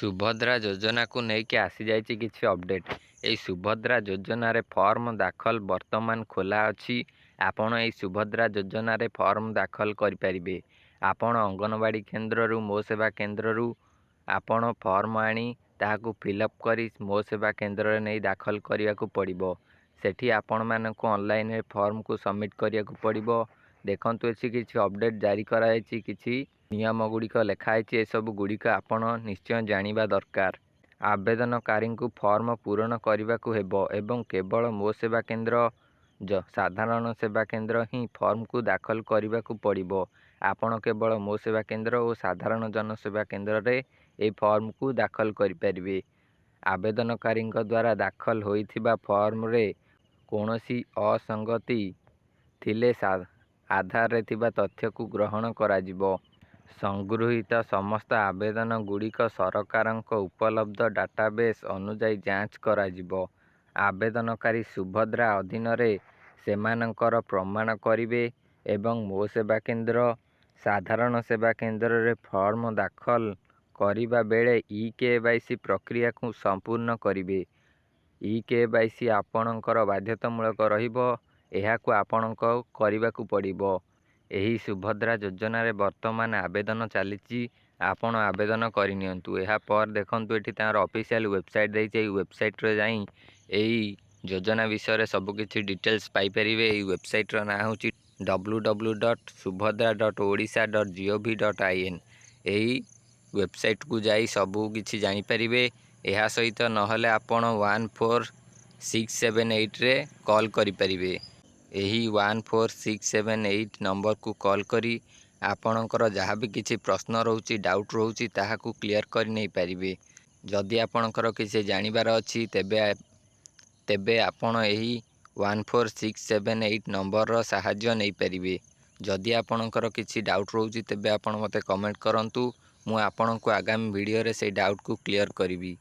सुभद्रा योजना को लेकिन आसी जाइए किसी अपडेट। यही सुभद्रा योजना रे फॉर्म दाखल वर्तमान खोला अच्छी। आपण यही सुभद्रा योजना रे फॉर्म दाखल करें। आपण अंगनवाड़ी केन्द्र मो सेवा केन्द्र आपण फॉर्म आनी ताकू फिलअप करी मो सेवा केन्द्र नहीं दाखल करने को पड़ो। सेठी आपण मानक ऑनलाइन फॉर्म को सबमिट करने को पड़ो। देखंतु एसी किसी अपडेट जारी कराई किसी नियम गुड़िक लिखाई ए सब गुड़िक आपण निश्चय जानिबा दरकार। आवेदनकारी को फॉर्म पूरण करने को हेबो एवं केवल मो सेवा केन्द्र साधारण सेवा केन्द्र ही फॉर्म को दाखल करने को पड़ो। आपण केवल मो सेवा केन्द्र और साधारण जनसेवा केन्द्र रे ए फॉर्म को दाखल करें। आवेदनकारी द्वारा दाखल होइथिबा फॉर्म रे कौनसी असंगति थिले आधार रे थिबा तथ्य को ग्रहण कराजिबो। संगृहीत समस्त आवेदन गुड़िक सरकार उपलब्ध डाटाबेस अनुजाई जांच कराजिबो। आवेदनकारी सुभद्रा अधीन रे सेमानंकर प्रमाण करिवे एवं मो सेवा केन्द्र साधारण सेवा केन्द्र रे फॉर्म दाखल करिबा बेले ई-केवाईसी प्रक्रिया को संपूर्ण करिवे। ई-केवाईसी आपणकर बाध्यतामूलक रहिबो। एहाकु आपणक करिबाकु पड़िबो। एही सुभद्रा योजना रे वर्तमान आवेदन चली। आपण आवेदन करनियंतु। एहा पर देखंतु एठी तार ऑफिशियल वेबसाइट देइछे। वेबसाइट रे जाई एही योजना विषय रे सब किछि डिटेल्स पाई परिवे। एही वेबसाइट रो नाम होची www.subhadra.odisha.gov.in। एही वेबसाइट को जाई सब किछि जानि परिवे। एहा सहित नहले आपण 14678 रे कॉल करि परिवे। यही 14678 नंबर को कॉल करी आपणकर जहाँ भी किसी प्रश्न रोची डाउट रोची ताहाकू क्लियर कर नहीं पारिबे। जदि आपणकर किसी जानिबार अछि तेबे आपण यही 14678 नंबर साहाय्य नहीं पारिबे। जदि आपणकर किसी डाउट रोची तेबे आपण मते कमेंट करंतु। मु आपणको आगामी वीडियो रे से डाउट को क्लियर करिबी।